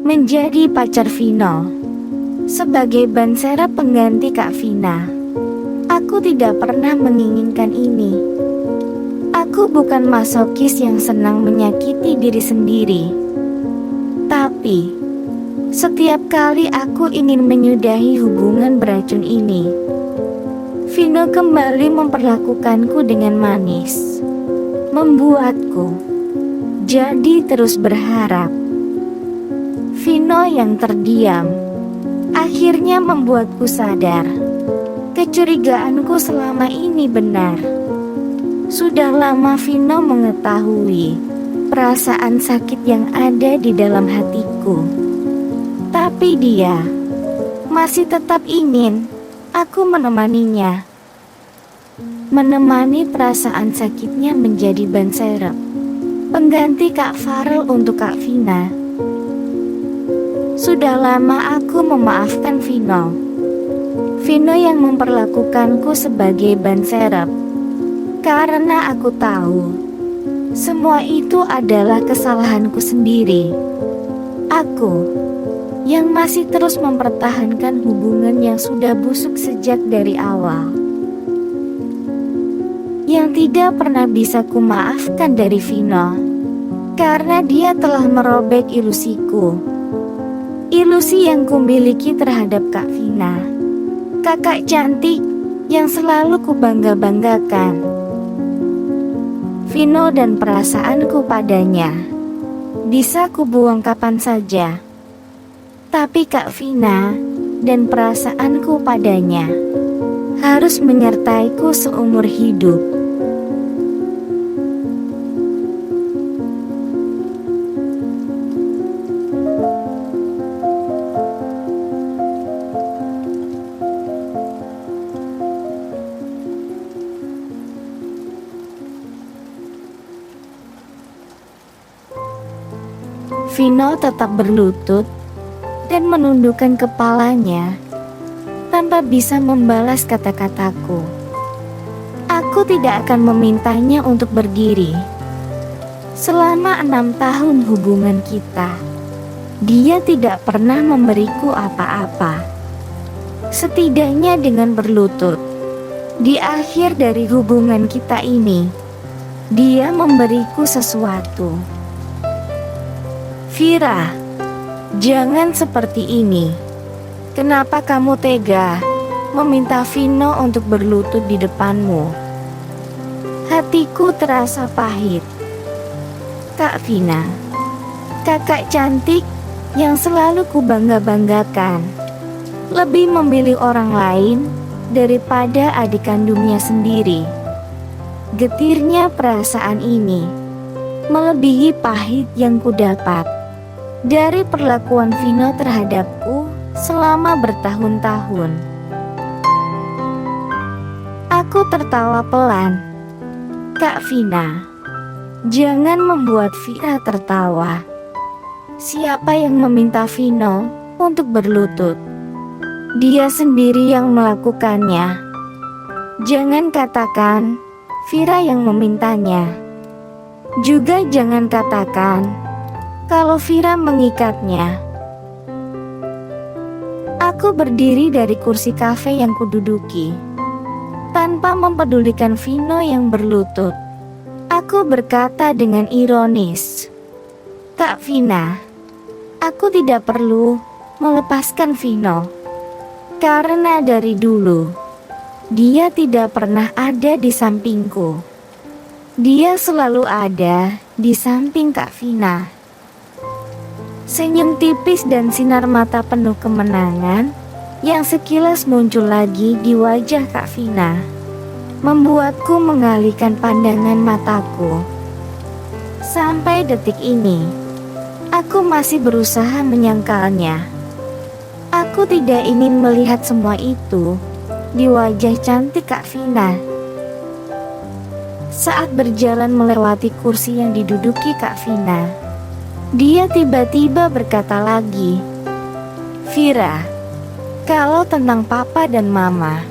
Menjadi pacar Vino. Sebagai ban serep pengganti Kak Vina, aku tidak pernah menginginkan ini. Aku bukan masokis yang senang menyakiti diri sendiri. Tapi, setiap kali aku ingin menyudahi hubungan beracun ini, Vino kembali memperlakukanku dengan manis, membuatku jadi terus berharap. Vino yang terdiam akhirnya membuatku sadar kecurigaanku selama ini benar. Sudah lama Vino mengetahui perasaan sakit yang ada di dalam hatiku, tapi dia masih tetap ingin aku menemaninya, menemani perasaan sakitnya menjadi ban serep pengganti Kak Farel untuk Kak Vina. Sudah lama aku memaafkan Vino. Vino yang memperlakukanku sebagai ban serep, karena aku tahu semua itu adalah kesalahanku sendiri. Aku yang masih terus mempertahankan hubungan yang sudah busuk sejak dari awal, yang tidak pernah bisa kumaafkan dari Vino, karena dia telah merobek ilusiku. Ilusi yang kumiliki terhadap Kak Vina, kakak cantik yang selalu kubangga-banggakan. Vino dan perasaanku padanya bisa kubuang kapan saja, tapi Kak Vina dan perasaanku padanya harus menyertaiku seumur hidup. Vino tetap berlutut dan menundukkan kepalanya tanpa bisa membalas kata-kataku. Aku tidak akan memintanya untuk berdiri. Selama 6 tahun hubungan kita, dia tidak pernah memberiku apa-apa. Setidaknya dengan berlutut di akhir dari hubungan kita ini, dia memberiku sesuatu. Vira, jangan seperti ini. Kenapa kamu tega meminta Vino untuk berlutut di depanmu? Hatiku terasa pahit. Kak Vina, kakak cantik yang selalu kubangga-banggakan, lebih memilih orang lain daripada adik kandungnya sendiri. Getirnya perasaan ini melebihi pahit yang kudapat dari perlakuan Vino terhadapku selama bertahun-tahun. Aku tertawa pelan. Kak Vina, jangan membuat Vira tertawa. Siapa yang meminta Vino untuk berlutut? Dia sendiri yang melakukannya. Jangan katakan Vira yang memintanya. Juga jangan katakan kalau Vira mengikatnya. Aku berdiri dari kursi kafe yang kududuki, tanpa mempedulikan Vino yang berlutut. Aku berkata dengan ironis, Kak Vina, aku tidak perlu melepaskan Vino, karena dari dulu dia tidak pernah ada di sampingku. Dia selalu ada di samping Kak Vina. Senyum tipis dan sinar mata penuh kemenangan yang sekilas muncul lagi di wajah Kak Vina membuatku mengalihkan pandangan mataku. Sampai detik ini, aku masih berusaha menyangkalnya. Aku tidak ingin melihat semua itu di wajah cantik Kak Vina. Saat berjalan melewati kursi yang diduduki Kak Vina, dia tiba-tiba berkata lagi, Vira, kalau tentang papa dan mama.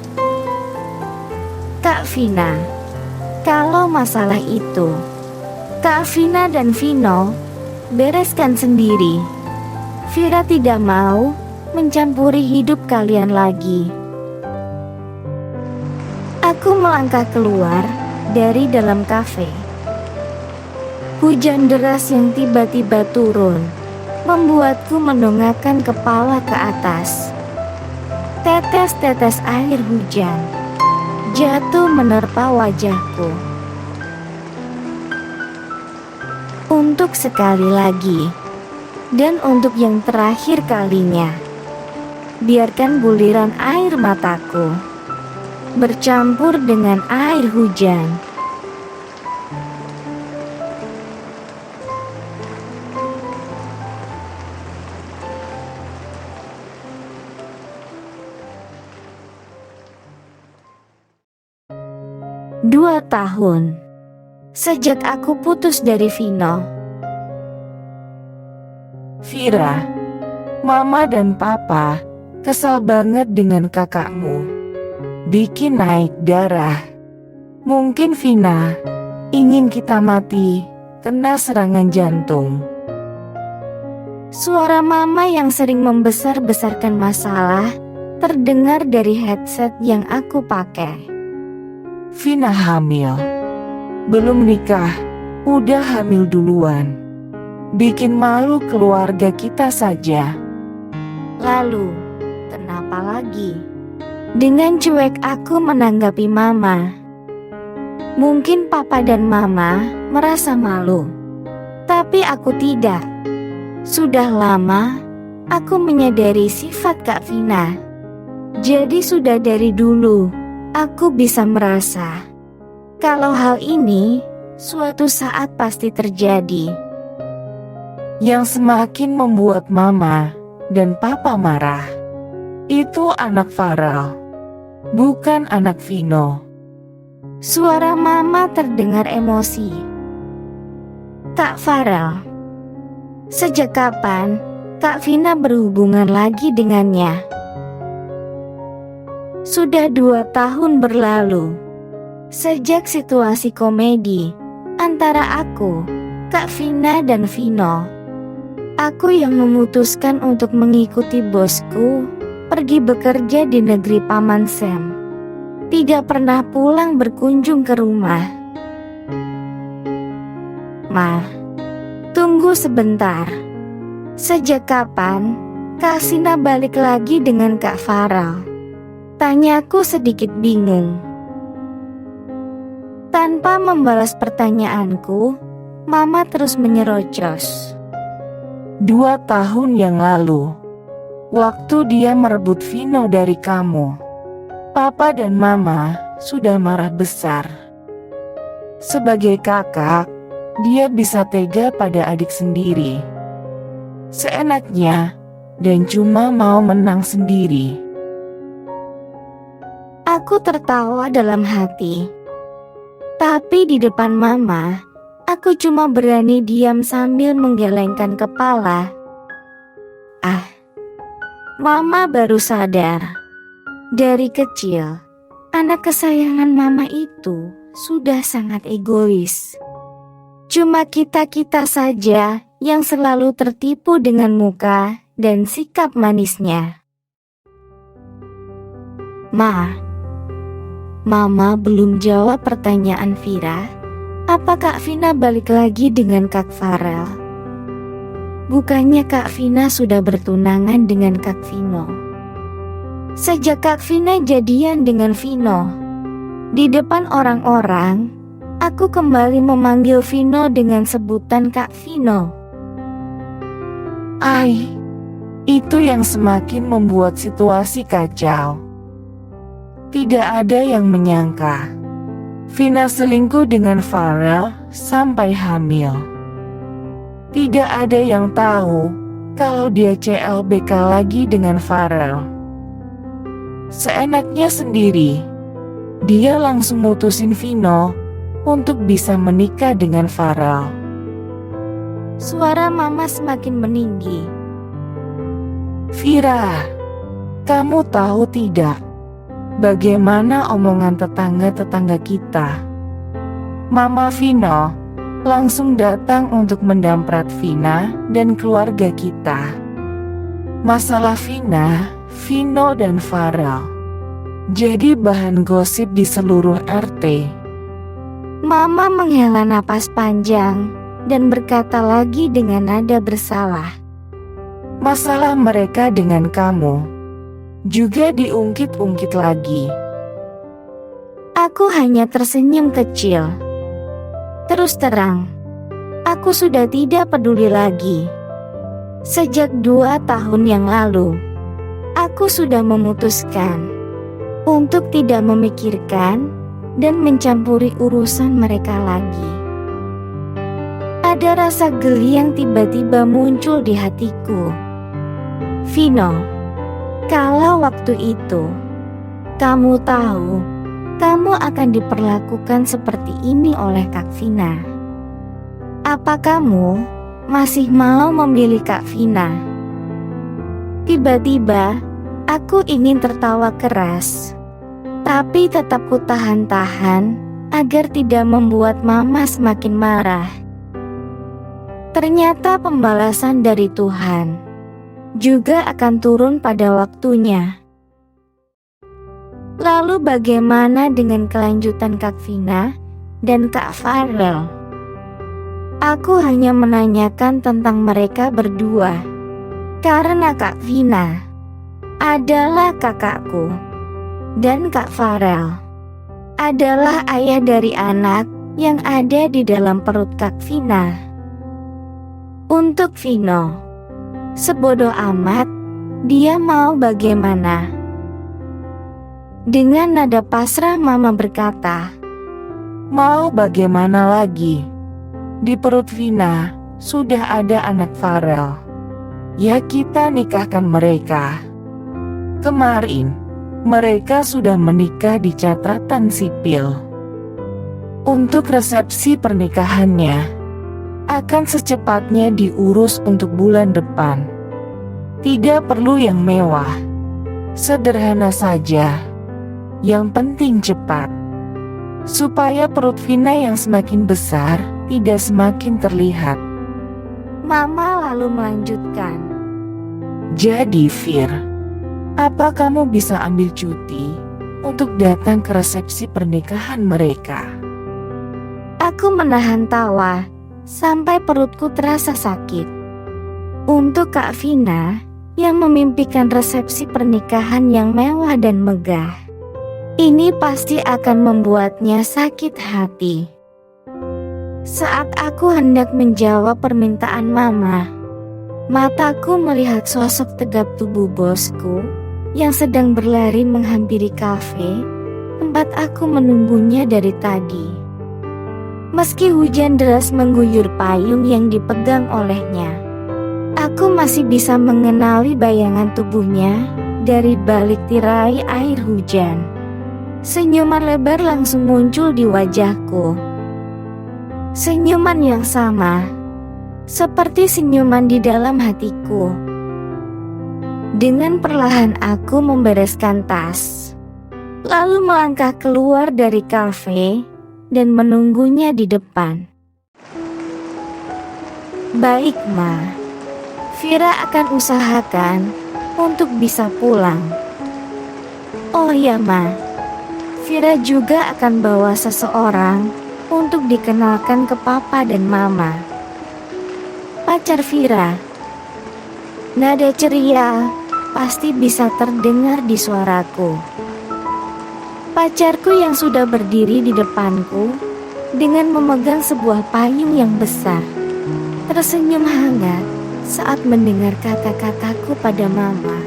Kak Vina, kalau masalah itu, Kak Vina dan Vino bereskan sendiri. Vira tidak mau mencampuri hidup kalian lagi. Aku melangkah keluar dari dalam kafe. Hujan deras yang tiba-tiba turun membuatku mendongakkan kepala ke atas. Tetes-tetes air hujan jatuh menerpa wajahku. Untuk sekali lagi, dan untuk yang terakhir kalinya, biarkan buliran air mataku bercampur dengan air hujan. Dua tahun sejak aku putus dari Vino. Vira, Mama dan Papa kesal banget dengan kakakmu. Bikin naik darah. Mungkin Vina ingin kita mati kena serangan jantung. Suara Mama yang sering membesar-besarkan masalah terdengar dari headset yang aku pakai. Vina hamil. Belum nikah, udah hamil duluan. Bikin malu keluarga kita saja. Lalu, kenapa lagi? Dengan cuek aku menanggapi Mama. Mungkin Papa dan Mama merasa malu, tapi aku tidak. Sudah lama aku menyadari sifat Kak Vina. Jadi sudah dari dulu aku bisa merasa kalau hal ini suatu saat pasti terjadi. Yang semakin membuat Mama dan Papa marah, itu anak Farel, bukan anak Vino. Suara Mama terdengar emosi. Kak Farel, sejak kapan Kak Vina berhubungan lagi dengannya? Sudah 2 tahun berlalu sejak situasi komedi antara aku, Kak Vina dan Vino. Aku yang memutuskan untuk mengikuti bosku pergi bekerja di negeri Paman Sam. Tidak pernah pulang berkunjung ke rumah. Ma, tunggu sebentar. Sejak kapan Kak Sina balik lagi dengan Kak Farel? Tanyaku sedikit bingung. Tanpa membalas pertanyaanku, Mama terus menyerocos. 2 tahun yang lalu, waktu dia merebut Vino dari kamu, Papa dan Mama sudah marah besar. Sebagai kakak, dia bisa tega pada adik sendiri. Seenaknya, dan cuma mau menang sendiri. Aku tertawa dalam hati. Tapi di depan Mama, aku cuma berani diam sambil menggelengkan kepala. Mama baru sadar. Dari kecil, anak kesayangan Mama itu sudah sangat egois. Cuma kita-kita saja yang selalu tertipu dengan muka dan sikap manisnya. Mama belum jawab pertanyaan Vira. Apa Kak Vina balik lagi dengan Kak Farel? Bukannya Kak Vina sudah bertunangan dengan Kak Vino? Sejak Kak Vina jadian dengan Vino, di depan orang-orang, aku kembali memanggil Vino dengan sebutan Kak Vino. Itu yang semakin membuat situasi kacau. Tidak ada yang menyangka Vina selingkuh dengan Farel sampai hamil. Tidak ada yang tahu kalau dia CLBK lagi dengan Farel. Seenaknya sendiri, dia langsung mutusin Vino untuk bisa menikah dengan Farel. Suara Mama semakin meninggi. Vira, kamu tahu tidak bagaimana omongan tetangga-tetangga kita? Mama Vino langsung datang untuk mendamprat Vina dan keluarga kita. Masalah Vina, Vino dan Farel jadi bahan gosip di seluruh RT. Mama menghela napas panjang dan berkata lagi dengan nada bersalah. Masalah mereka dengan kamu juga diungkit-ungkit lagi. Aku hanya tersenyum kecil. Terus terang, aku sudah tidak peduli lagi. Sejak 2 tahun yang lalu, aku sudah memutuskan untuk tidak memikirkan dan mencampuri urusan mereka lagi. Ada rasa geli yang tiba-tiba muncul di hatiku. Vino, kalau waktu itu kamu tahu kamu akan diperlakukan seperti ini oleh Kak Vina, apa kamu masih mau memilih Kak Vina? Tiba-tiba aku ingin tertawa keras, tapi tetap kutahan-tahan agar tidak membuat Mama semakin marah. Ternyata pembalasan dari Tuhan juga akan turun pada waktunya. Lalu bagaimana dengan kelanjutan Kak Vina dan Kak Farel? Aku hanya menanyakan tentang mereka berdua, karena Kak Vina adalah kakakku dan Kak Farel adalah ayah dari anak yang ada di dalam perut Kak Vina. Untuk Vino, sebodoh amat dia mau bagaimana. Dengan nada pasrah Mama berkata, Mau bagaimana lagi? Di perut Vina sudah ada anak Farel. Ya kita nikahkan mereka. Kemarin mereka sudah menikah di catatan sipil. Untuk resepsi pernikahannya akan secepatnya diurus untuk bulan depan. Tidak perlu yang mewah, sederhana saja. Yang penting cepat, supaya perut Vina yang semakin besar tidak semakin terlihat. Mama lalu melanjutkan, Jadi Fir, apa kamu bisa ambil cuti untuk datang ke resepsi pernikahan mereka? Aku menahan tawa sampai perutku terasa sakit. Untuk Kak Vina yang memimpikan resepsi pernikahan yang mewah dan megah, ini pasti akan membuatnya sakit hati. Saat aku hendak menjawab permintaan Mama, mataku melihat sosok tegap tubuh bosku yang sedang berlari menghampiri kafe tempat aku menunggunya dari tadi. Meski hujan deras mengguyur payung yang dipegang olehnya, aku masih bisa mengenali bayangan tubuhnya dari balik tirai air hujan. Senyuman lebar langsung muncul di wajahku. Senyuman yang sama, seperti senyuman di dalam hatiku. Dengan perlahan aku membereskan tas, lalu melangkah keluar dari kafe dan menunggunya di depan. Baik Ma, Vira akan usahakan untuk bisa pulang. Oh ya Ma, Vira juga akan bawa seseorang untuk dikenalkan ke Papa dan Mama. Pacar Vira. Nada ceria pasti bisa terdengar di suaraku. Pacarku yang sudah berdiri di depanku dengan memegang sebuah payung yang besar, tersenyum hangat saat mendengar kata-kataku pada Mama.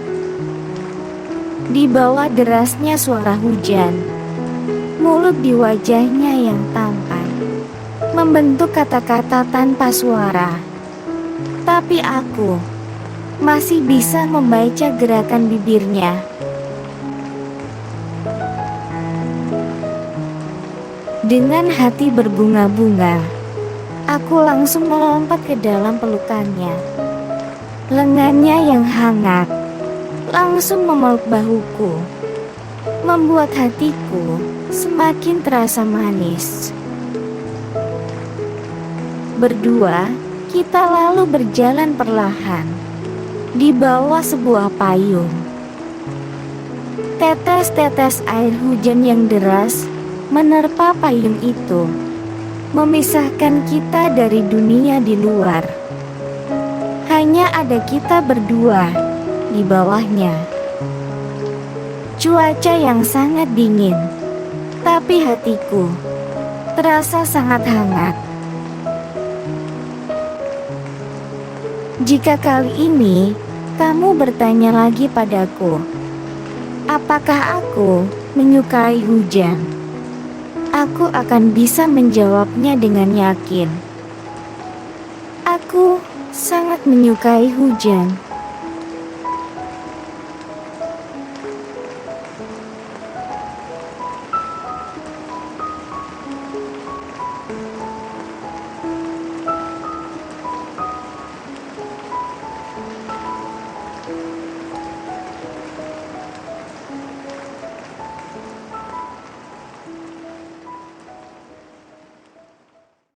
Di bawah derasnya suara hujan, mulut di wajahnya yang tampan membentuk kata-kata tanpa suara. Tapi aku masih bisa membaca gerakan bibirnya. Dengan hati berbunga-bunga, aku langsung melompat ke dalam pelukannya. Lengannya yang hangat langsung memeluk bahuku, membuat hatiku semakin terasa manis. Berdua, kita lalu berjalan perlahan di bawah sebuah payung. Tetes-tetes air hujan yang deras menerpa payung itu, memisahkan kita dari dunia di luar. Hanya ada kita berdua di bawahnya. Cuaca yang sangat dingin, tapi hatiku terasa sangat hangat. Jika kali ini kamu bertanya lagi padaku, apakah aku menyukai hujan? Aku akan bisa menjawabnya dengan yakin. Aku sangat menyukai hujan.